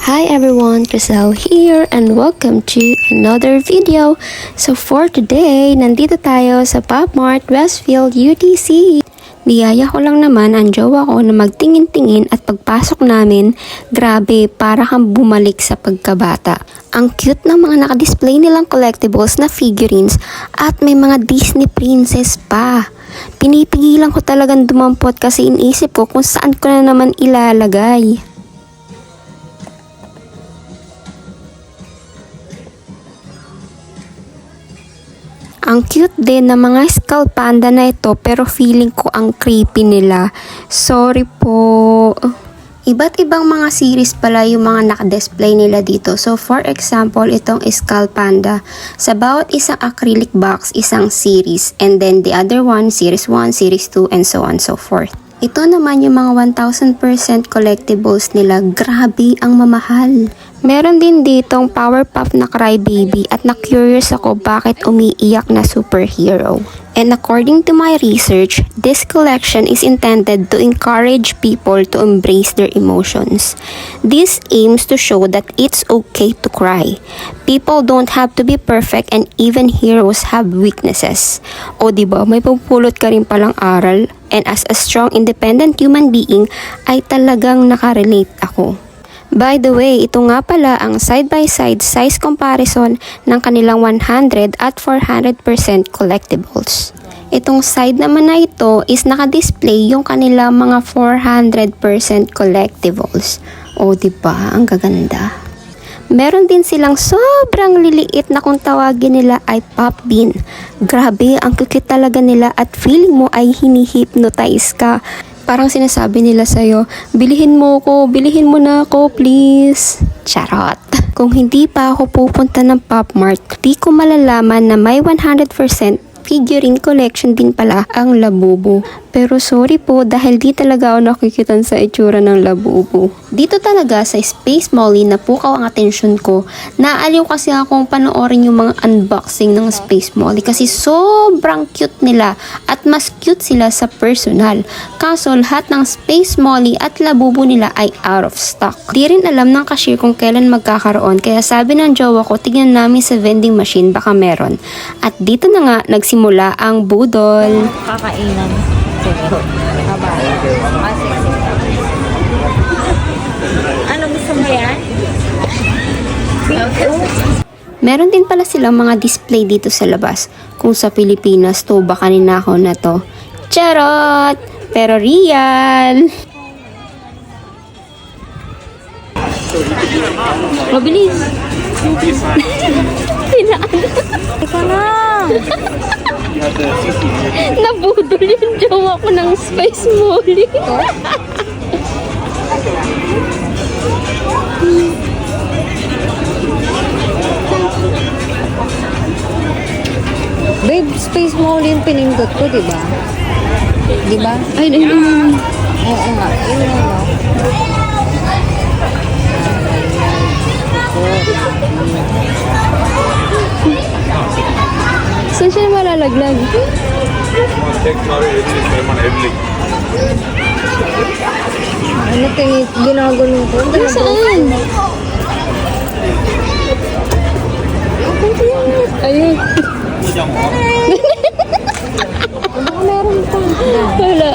Hi everyone, Crystal here and welcome to another video. So for today, nandito tayo sa Pop Mart Westfield UTC. Niyaya ko lang naman ang jowa ko na magtingin-tingin at pagpasok namin, grabe para kang bumalik sa pagkabata. Ang cute ng mga nakadisplay nilang collectibles na figurines at may mga Disney princess pa. Pinipigilan ko talagang dumampot kasi inisip ko kung saan ko na naman ilalagay. Ang cute din ng mga skull panda na ito pero feeling ko ang creepy nila. Sorry po. Iba't ibang mga series pala yung mga nakadisplay nila dito. So for example, itong skull panda. Sa bawat isang acrylic box, isang series. And then the other one, series 1, series 2, and so on so forth. Ito naman yung mga 1000% collectibles nila. Grabe ang mamahal. Meron din ditong Powerpuff na Crybaby at na-curious ako bakit umiiyak na superhero. And according to my research, this collection is intended to encourage people to embrace their emotions. This aims to show that it's okay to cry. People don't have to be perfect and even heroes have weaknesses. O diba, may pupulot ka rin palang aral. And as a strong independent human being, ay talagang nakarelate ako. By the way, ito nga pala ang side-by-side size comparison ng kanilang 100 at 400% collectibles. Itong side naman na ito is nakadisplay yung kanilang mga 400% collectibles. O diba, ang gaganda. Meron din silang sobrang liliit na kung tawagin nila ay Pop Bean. Grabe, ang cute talaga nila at feeling mo ay hini-hypnotize ka. Parang sinasabi nila sa'yo, bilihin mo na ako, please. Charot. Kung hindi pa ako pupunta ng Pop Mart, di ko malalaman na may 100% figurine collection din pala ang Labubu. Pero sorry po dahil di talaga ako nakikitan sa itsura ng Labubu. Dito talaga sa Space Molly na pukaw ang atensyon ko. Naaliw kasi akong panoorin yung mga unboxing ng Space Molly kasi sobrang cute nila at mas cute sila sa personal. Kaso lahat ng Space Molly at Labubu nila ay out of stock. Di rin alam ng cashier kung kailan magkakaroon kaya sabi ng jowa ko tignan namin sa vending machine baka meron. At dito na nga nagsimula ang budol. Kakainan. Sige. Bye-bye. Ano gusto mo yan? Meron din pala silang mga display dito sa labas. Kung sa Pilipinas to, baka ninakaw na to. Charot! Pero real! Mabilis! Ikaw na! Nabudol yung jowa ko ng Space Molly. Babe, Space Molly yung pinindot ko, diba? Diba? Ay. Oo nga. Yun na, no? Saan siya malalaglag? Ano ginagano ko? Saan? Ayun. Baka meron pa. Wala.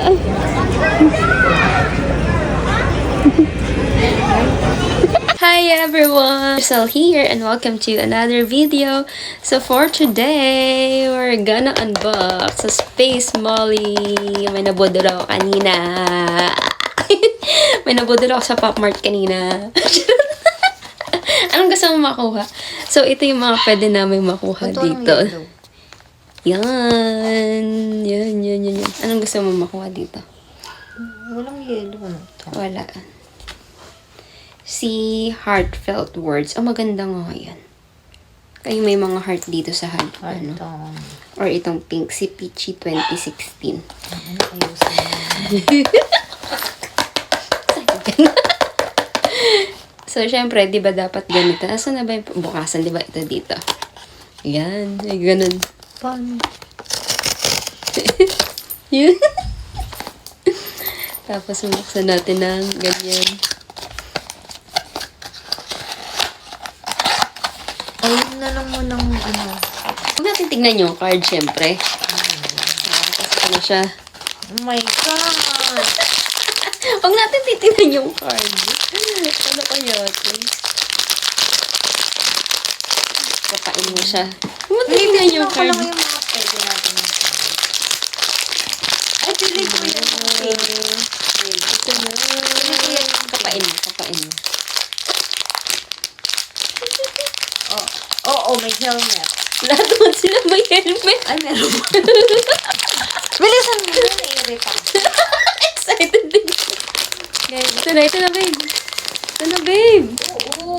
Hi everyone! Crystal here and welcome to another video. So for today, we're gonna unbox sa Space Molly. May nabudol ako kanina. May nabudol ako sa Pop Mart kanina. Anong gusto mo makuha? So ito yung mga pwede namin makuha dito. Yan. Anong gusto mo makuha dito? Walang yellow. Wala. Si Heartfelt Words. Oh, maganda nga yan. Kayo may mga heart dito sa heart. Ano? Or itong pink. Si Peachy 2016. So, syempre, di ba dapat ganito? Asan na ba yung bukasan? Di ba ito dito? Yan. Ay, ganun. Paano? Yun. Tapos, buksan natin ng ganyan. tinanong mo ng ano. Huwag natin tignan yung card, syempre. Kasi ano siya. Oh my God! Huwag natin titignan yung card. Ano kaya ito? Kapain mo siya. Huwag mo titignan yung Ko card. lang yung mga pwede natin. Ay, pili ko yung mga pwede. Ito na. Kapain mo, kapain mo. Oo, may helmet. Lahat naman sila may helmet. Ay, meron ba? Bilisan mo na, naiirita. Excited din. Ito na, babe. Ito na, babe. Oo.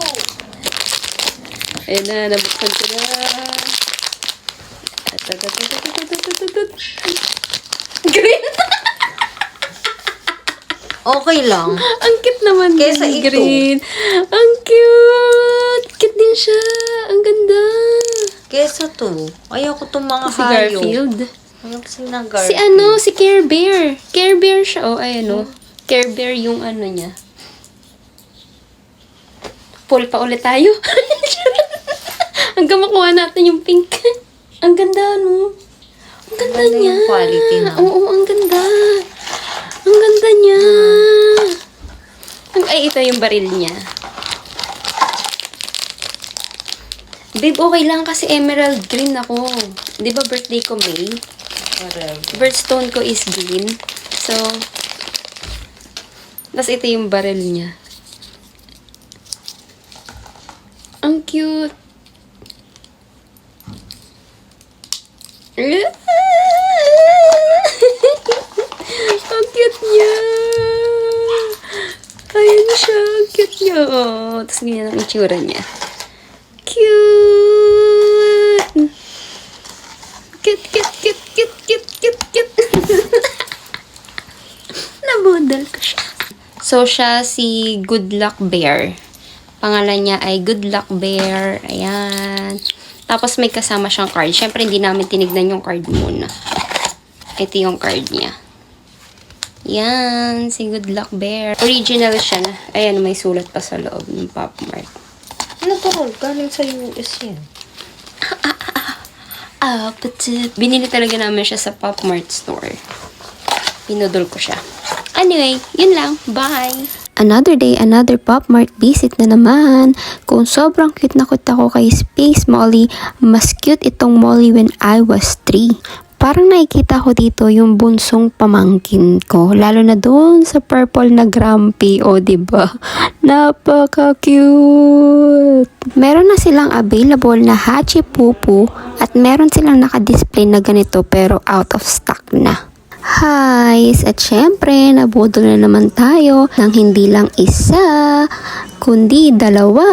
Ayun na, nabuksan ko na. Green. Okay lang. Ang cute naman Kesa din, ito. green. Ang cute. Cute din siya. Ang ganda. Kesa to. Ayoko itong mga Si hayop. Garfield. Ayoko sila Garfield. Si ano, si Care Bear. Care Bear siya. Oh, ayan oh. Care Bear yung ano niya. Pull pa ulit tayo. Hanggang makuha natin yung pink. Ang ganda, no? Ang ganda Ganda niya. yung quality na. Oo, ang ganda. Ang ganda niya. Ay, ito yung baril niya. Babe, okay lang kasi emerald green ako. Di ba birthday ko May? Whatever. Birthstone ko is green. So, tas ito yung baril niya. Ang cute. Ang cute niya. Ayan siya. Ang cute niya. Oh, tapos ganyan ang itsura niya. Cute. Cute, cute, cute, cute, cute, cute, cute. Nabudol ko siya. So, siya si Good Luck Bear. Pangalan niya ay Good Luck Bear. Ayan. Tapos may kasama siyang card. Siyempre, hindi namin tinignan yung card muna. Ito yung card niya. Yan. Si Good Luck Bear. Original siya na. Ayan, may sulat pa sa loob ng Pop Mart. Natural. Galing sa US yan. Binili talaga namin siya sa Pop Mart store. Pinudol ko siya. Anyway, yun lang. Bye! Another day, another Pop Mart visit na naman. Kung sobrang cute na cute ako kay Space Molly, mas cute itong Molly when I was 3. Parang nakikita ko dito yung bunsong pamangkin ko. Lalo na doon sa purple na Grumpy. O, diba? Napaka-cute! Meron na silang available na Hachi Pupu at meron silang naka-display na ganito pero out of stock na. Hi! At syempre, nabudol na naman tayo ng hindi lang isa, kundi dalawa.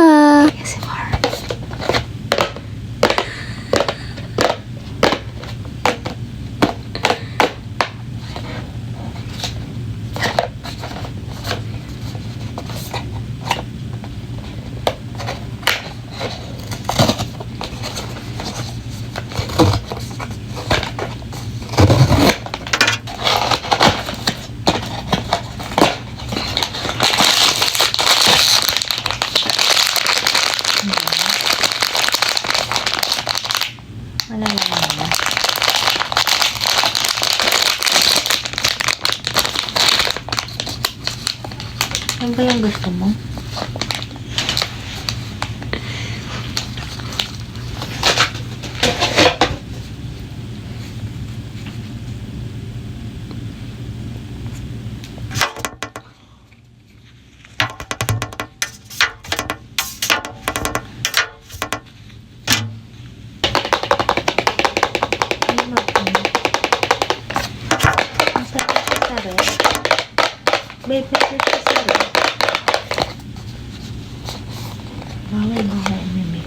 Ano naman? Ano ba yung gusto mo? Baby, ito sa rin. Bawal, mimi.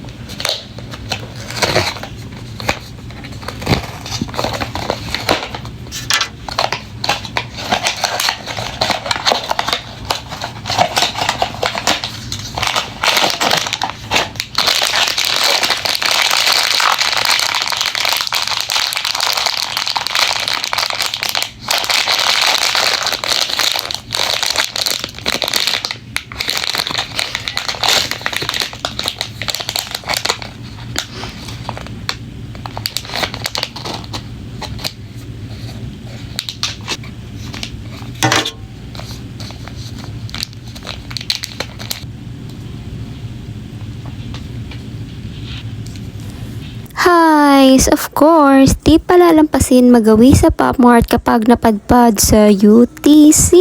guys, of course, di palalampasin magawi sa Pop Mart kapag napadpad sa UTC.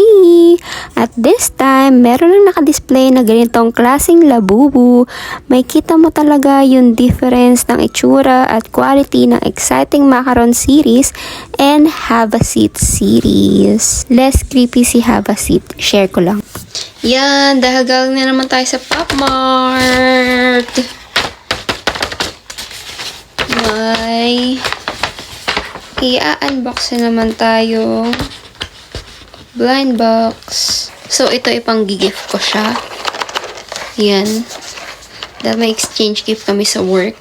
At this time, meron lang nakadisplay na ganitong klaseng labubu. May kita mo talaga yung difference ng itsura at quality ng Exciting Macaron series and Have a Seat series. Less creepy si Have a Seat. Share ko lang. Yan, dahil galing na naman tayo sa Pop Mart. May i-unbox na naman tayo. Blind box. So, ito ipang gift ko siya. Yan. Dahil may exchange gift kami sa work.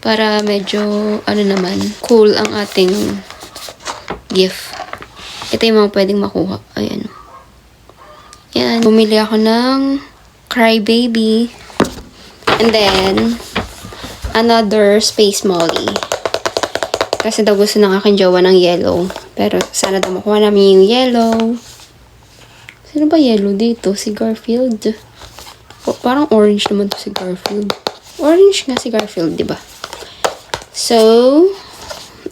Para medyo, cool ang ating gift. Ito yung mga pwedeng makuha. Ayan. Yan. Bumili ako ng Cry Baby. And then, another Space Molly. Kasi daw gusto ng aking jowa ng yellow. Pero sana daw makuha namin yung yellow. Sino ba yellow dito? Si Garfield. Parang orange naman to si Garfield. Orange nga si Garfield, di ba? So,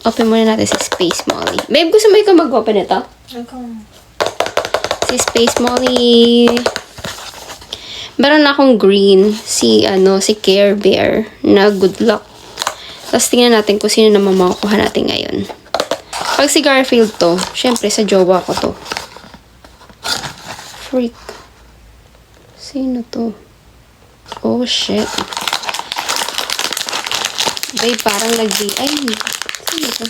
open muna natin si Space Molly. Babe, gusto mo ikaw mag-open ito? Si Space Molly. Meron na akong green, si Care Bear na Good Luck. Tapos tingnan natin kung sino naman makukuha natin ngayon. Pag si Garfield to, syempre sa jowa ko to. Freak. Sino to? Oh, shit. Babe, parang ay, sino to?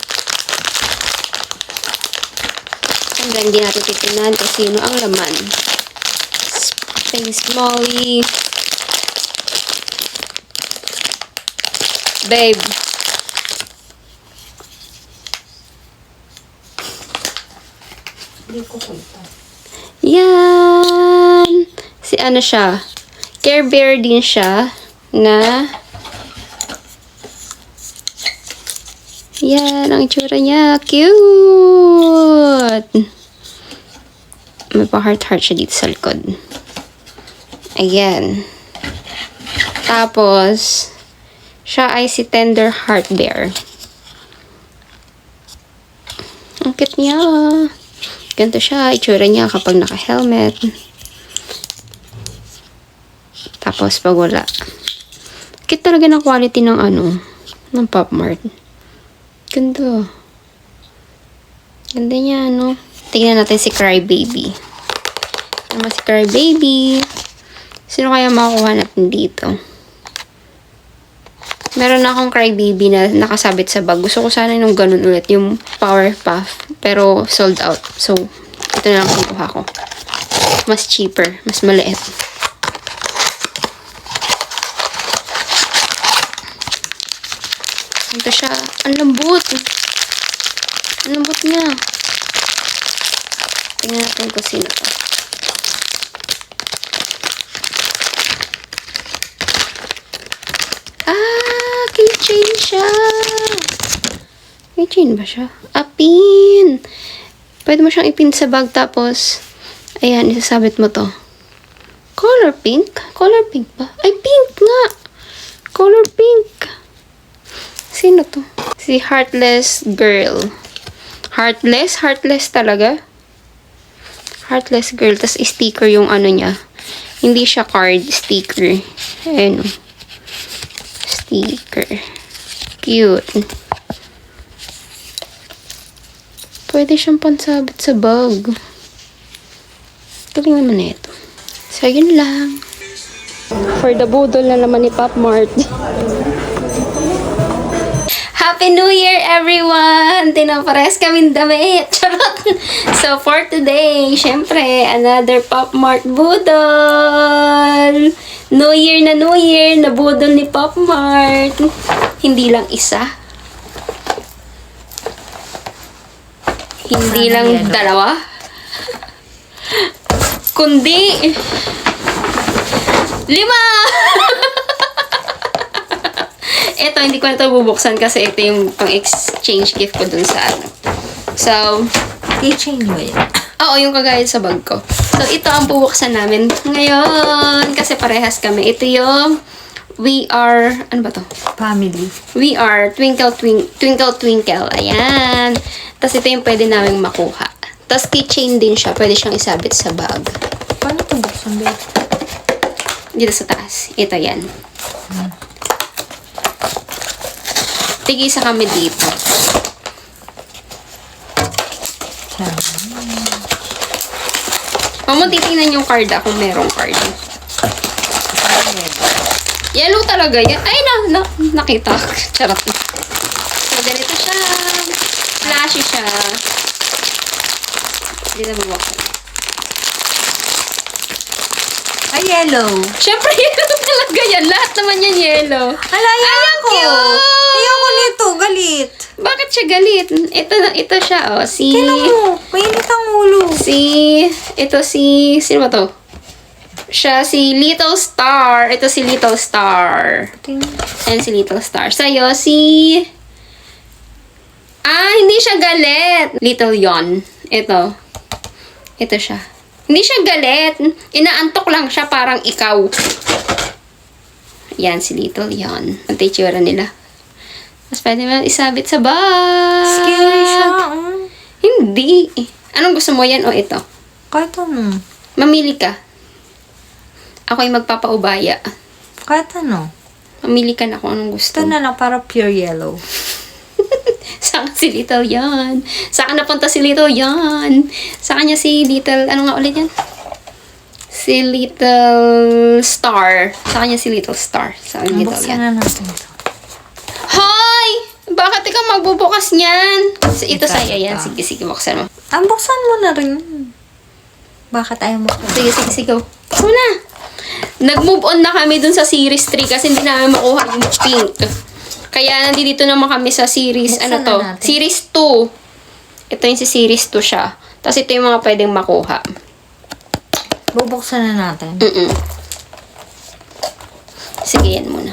Hanggang hindi natin titignan kung sino ang laman. Space Molly. Babe. Yan. Si siya. Care Bear din siya. Na. Yan. Ang itsura niya. Cute. May pa-heart-heart siya dito sa likod. Ayan. Tapos, siya ay si Tender Heart Bear. Ang cute niya. Ganito siya. Itsura niya kapag naka-helmet. Tapos, pag wala. Cute talaga ng quality ng ng Pop Mart. Ganda. Ganda niya, Tingnan natin si Cry Baby. Ano si Cry Baby? Sino kaya makukuha natin dito? Meron na akong Cry Baby na nakasabit sa bag. Gusto ko sana yung ganun ulit, yung Powerpuff. Pero sold out. So, ito na lang kinuha ko. Mas cheaper. Mas maliit. Ito siya. Ang lambot. Ang lambot niya. Tingnan natin kung sino to. Keychain siya. Keychain ba siya? Pin. Pwede mo siyang ipin sa bag tapos, ayan, isasabit mo to. Color pink? Color pink ba? Ay, pink nga! Color pink. Sino to? Si Heartless Girl. Heartless? Heartless talaga? Heartless Girl. Tapos sticker yung niya. Hindi siya card, sticker. Ayan. Sticker. Cute. Pwede siyang pansabit sa bag. Galing naman na ito. So, yun lang. For the budol na naman ni Pop Mart. Happy New Year, everyone! Tinapares kaming damit. Charot! So, for today, syempre, another Pop Mart budol. New Year, nabudol ni Pop Mart. Hindi lang isa. Hindi lang dalawa. Kundi 5! Ito, hindi ko na ito bubuksan kasi ito yung pang-exchange gift ko dun sa So, Keychain mo yun. oo, yung kagaya sa bag ko. So, ito ang bubuksan namin ngayon. Kasi parehas kami. Ito yung We are, ano ba to? Family. We are Twinkle Twinkle. Ayan. Tapos ito yung pwede namin makuha. Tapos keychain din siya. Pwede siyang isabit sa bag. Paano ito buksan, babe? Dito sa taas. Ito yan. Tigisa kami dito. Yan. Huwag mo titingnan yung card kung merong card. Yellow talaga yan. Ay, nakita. Charot. So, ganito siya. Flashy siya. Hindi na mabuksan. Ay, yellow. Siyempre, yellow talaga yan. Lahat naman yan yellow. Alaya ko. cute! Ayoko nito. Galit. Bakit siya galit? Ito siya, oh. Kailan mo? Mainit ang ulo. Sino ba to? Siya si Little Star. Ito si Little Star. Ayan si Little Star. Sa'yo, hindi siya galit. Little Yon. Ito siya. Hindi siya galit. Inaantok lang siya parang ikaw. Yan, si Little Yon. Ang tsura nila. Mas pwede mo isabit sa bag. Scary siya. Hindi. Anong gusto mo, yan o ito? Kahit ano. Mamili ka. Ako yung magpapaubaya. Kahit ano. Mamili ka na kung anong gusto. Ito na lang para pure yellow. Saan si Little Yon? Saan napunta si Little Yon? Sa kanya si Little... Ano nga ulit yan? Si Little Star. Sa kanya si Little Star. Sa kanya Little Buksan Yon. na natin ito. Hoy! Bakit ikaw magbubukas niyan? Ito Ito, sa'yo yan. ito. Sige, buksan mo. Buksan mo na rin. Bakit ayaw mo? Sige. Buksan mo na. Nag-move on na kami dun sa series 3 kasi hindi namin makuha yung pink. Kaya nandito naman kami sa series, Buksan ano to? na natin. Series 2. Ito yung si series 2 siya. Tapos ito yung mga pwedeng makuha. Bubuksan na natin. Sige, yan muna.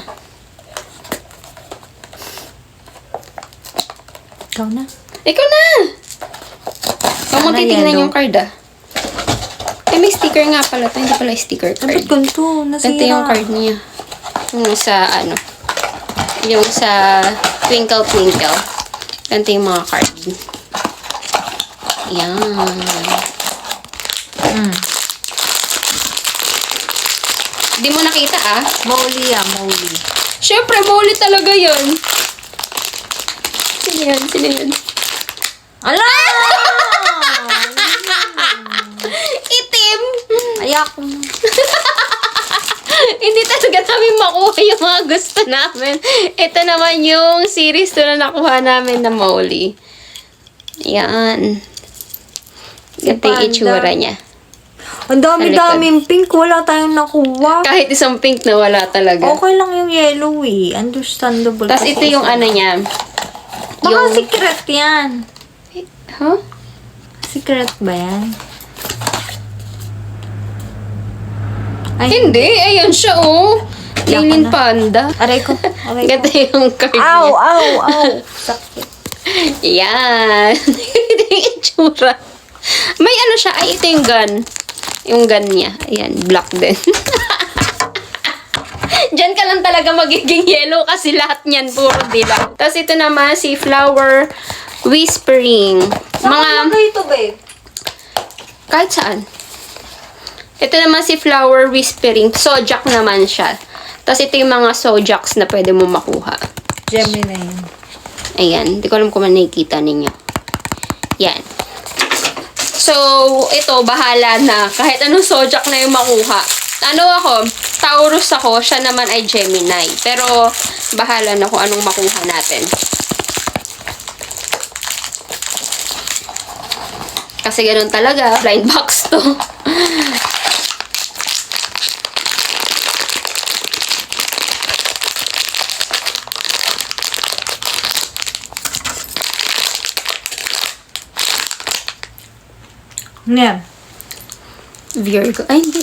Ikaw na. Ikaw na! Huwag mo Sana titignan yellow. yung card may sticker nga pala. Ito hindi pala sticker card. Ba't ganito? Nasira. Ganito yung card niya. Yung sa Twinkle Twinkle. Ganito yung mga card. Yan. Hindi mo nakita Molly Molly. Siyempre, Molly talaga yun. Sino yun? Ala! Itim! Ayak mo. Hindi talaga namin makuha yung mga gusto namin. Ito naman yung series 2 na nakuha namin na Molly. Yan. Ganito yung Panda. itsura niya. Ang dami-daming pink. Wala tayong nakuha. Kahit isang pink na wala talaga. Okay lang yung yellow eh. Understandable. Tapos ito yung ano niya. Baka secret yan. Huh? Secret ba yan? Ay, Hindi. Ayan siya, oh. Yan Lilin na. Panda. Aray ko. Ganda yung card Ow, niya. ow. Sakit. Yan. Ito yung itsura. May ano siya. Ay, ito yung gun. Yung gun niya. Ayan, black din. Diyan ka lang talaga magiging yellow kasi lahat niyan puro dilaw. Tapos ito naman si Flower Whispering. Saan ito, babe? Kahit saan. Ito naman si Flower Whispering. Sojak naman siya. Tapos ito yung mga Sojaks na pwede mo makuha. Gemini yan. Ayan. Hindi ko alam kung nakikita ninyo. Yan. So, ito, bahala na. Kahit anong Sojak na yung makuha. Ano ako? Taurus ako. Siya naman ay Gemini. Pero, bahala na kung anong makuha natin. Kasi ganun talaga. Blind box to. Yan. Virgo. Ay, hindi.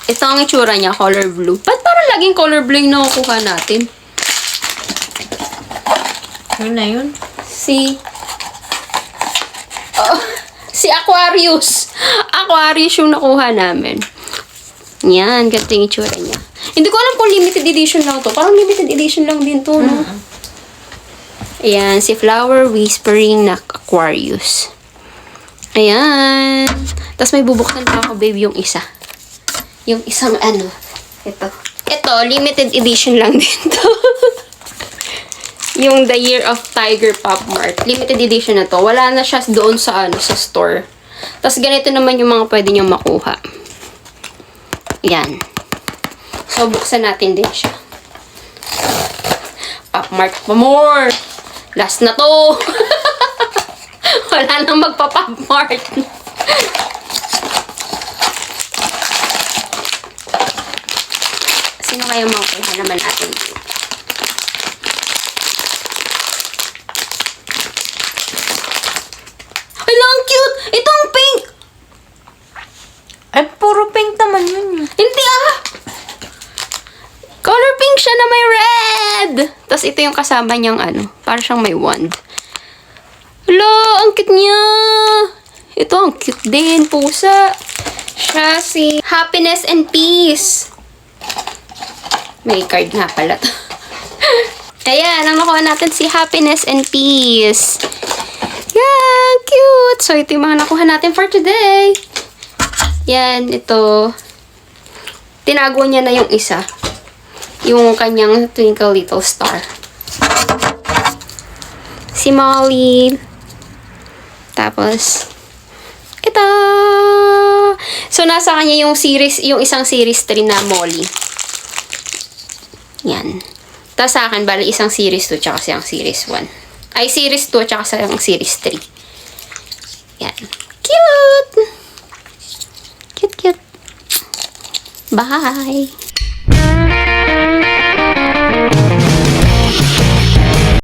Ito ang itsura niya, color blue. Ba't parang laging color blue yung nakukuha natin? Yun na yun. Si Aquarius. Aquarius yung nakuha namin. Yan, ganito yung itsura niya. Hindi ko alam kung limited edition lang to. Parang limited edition lang din to, no? Ayan, si Flower Whispering na Aquarius. Ayan. Tapos may bubuksan pa ako, babe, yung isa. Yung isang ano. Ito. Ito, limited edition lang din to. Yung The Year of Tiger Pop Mart. Limited edition na to. Wala na siya doon sa ano, sa store. Tapos ganito naman yung mga pwede nyo makuha. Yan. So, buksan natin din siya. Pop Mart pa more! Last na to! Wala nang magpa-Pop Mart. Sino kaya makuha naman natin? Hala, ang cute! Ito ang pink! Ay, puro pink naman yun. Hindi ah! Color pink siya na may red! Tapos ito yung kasama niyang ano, para siyang may wand. Hala, ang cute niya! Ito, ang cute din, pusa. Siya si Happiness and Peace. May card nga pala to. Ayan, ang nakuha natin si Happiness and Peace. Yan, cute! So, ito yung mga nakuha natin for today. Yan, ito. Tinago niya na yung isa. Yung kanyang Twinkle Little Star. Si Molly. Tapos, ito. So, nasa kanya yung series, yung isang series 3 na Molly. Yan. Tapos sa akin, bali isang series 2 tsaka siyang series 1. Ay, series 2 tsaka siyang series 3. Yan. Cute! Cute, cute. Bye!